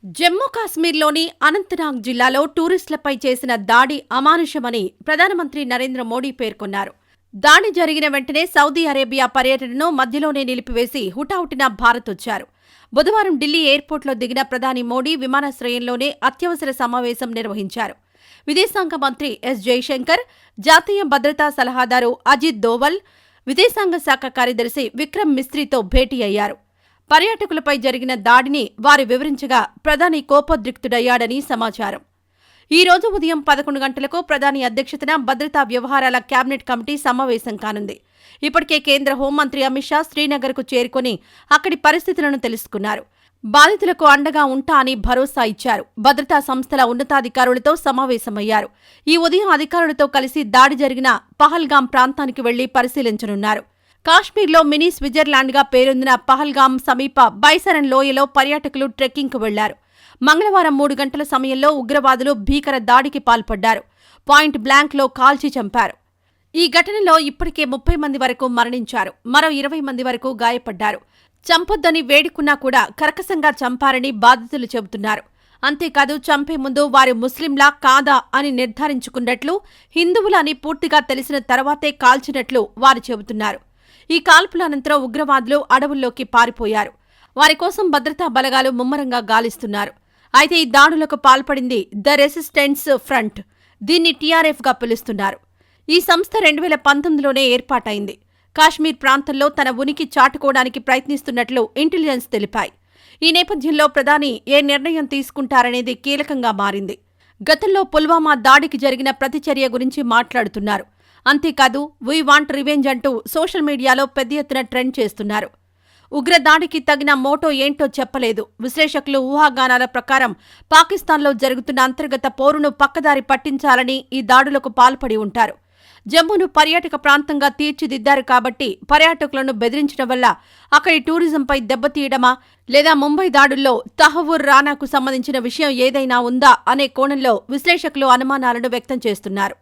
జమ్మూ కాశ్మీర్లోని అనంతనాగ్ జిల్లాలో టూరిస్టులపై చేసిన దాడి అమానుషమని ప్రధానమంత్రి నరేంద్ర మోడీ పేర్కొన్నారు. దాడి జరిగిన వెంటనే సౌదీ అరేబియా పర్యటనను మధ్యలోనే నిలిపివేసి హుటాహుటిన భారత్ వచ్చారు. బుధవారం ఢిల్లీ ఎయిర్పోర్టులో దిగిన ప్రధాని మోడీ విమానాశ్రయంలోనే అత్యవసర సమావేశం నిర్వహించారు. విదేశాంగ మంత్రి ఎస్ జైశంకర్, జాతీయ భద్రతా సలహాదారు అజిత్ దోవల్, విదేశాంగ శాఖ కార్యదర్శి విక్రమ్ మిస్త్రీతో భేటీ అయ్యారు. పర్యాటకులపై జరిగిన దాడిని వారు వివరించగా ప్రధాని కోపోద్రిక్తుడయ్యాడని సమాచారం. ఈ రోజు ఉదయం 11 గంటలకు ప్రధాని అధ్యక్షతన భద్రతా వ్యవహారాల కేబినెట్ కమిటీ సమావేశం కానుంది. ఇప్పటికే కేంద్ర హోంమంత్రి అమిత్ షా శ్రీనగర్కు చేరుకుని అక్కడి పరిస్థితులను తెలుసుకున్నారు. బాధితులకు అండగా ఉంటా అని భరోసా ఇచ్చారు. భద్రతా సంస్థల ఉన్నతాధికారులతో సమావేశమయ్యారు. ఈ ఉదయం అధికారులతో కలిసి దాడి జరిగిన పహల్గాం ప్రాంతానికి వెళ్లి పరిశీలించనున్నారు. కాశ్మీర్లో మినీ స్విట్జర్లాండ్గా పేరొందిన పహల్గాం సమీప బైసరన్ లోయలో పర్యాటకులు ట్రెక్కింగ్కు వెళ్లారు. మంగళవారం 3 గంటల సమయంలో ఉగ్రవాదులు భీకర దాడికి పాల్పడ్డారు. పాయింట్ బ్లాంక్లో కాల్చి చంపారు. ఈ ఘటనలో ఇప్పటికే 30 మంది వరకు మరణించారు. మరో 20 మంది వరకు గాయపడ్డారు. చంపొద్దని వేడుకున్నా కూడా కర్కశంగా చంపారని బాధితులు చెబుతున్నారు. అంతేకాదు, చంపే ముందు వారు ముస్లింలా కాదా అని నిర్ధారించుకున్నట్లు, హిందువులని పూర్తిగా తెలిసిన తర్వాతే కాల్చినట్లు వారు చెబుతున్నారు. ఈ కాల్పుల అనంతరం ఉగ్రవాదులు అడవుల్లోకి పారిపోయారు. వారి కోసం భద్రతా బలగాలు ముమ్మరంగా గాలిస్తున్నారు. అయితే ఈ దాడులకు పాల్పడింది ద రెసిస్టెన్స్ ఫ్రంట్. దీన్ని టీఆర్ఎఫ్గా పిలుస్తున్నారు. ఈ సంస్థ 2019లోనే ఏర్పాటైంది. కాశ్మీర్ ప్రాంతంలో తన ఉనికి చాటుకోవడానికి ప్రయత్నిస్తున్నట్లు ఇంటెలిజెన్స్ తెలిపాయి. ఈ నేపథ్యంలో ప్రధాని ఏ నిర్ణయం తీసుకుంటారనేది కీలకంగా మారింది. గతంలో పుల్వామా దాడికి జరిగిన ప్రతిచర్య గురించి మాట్లాడుతున్నారు. అంతేకాదు, వీ వాంట్ రివెంజ్ అంటూ సోషల్ మీడియాలో పెద్ద ఎత్తున ట్రెండ్ చేస్తున్నారు. ఉగ్రదాడికి తగిన మోటో ఏంటో చెప్పలేదు. విశ్లేషకులు ఊహాగానాల ప్రకారం పాకిస్తాన్లో జరుగుతున్న అంతర్గత పోరును పక్కదారి పట్టించాలని ఈ దాడులకు పాల్పడి ఉంటారు. జమ్మూను పర్యాటక ప్రాంతంగా తీర్చిదిద్దారు కాబట్టి పర్యాటకులను బెదిరించడం వల్ల అక్కడి టూరిజంపై దెబ్బతీయడమా, లేదా ముంబై దాడుల్లో తహవూర్ రానాకు సంబంధించిన విషయం ఏదైనా ఉందా అనే కోణంలో విశ్లేషకులు అనుమానాలను వ్యక్తం చేస్తున్నారు.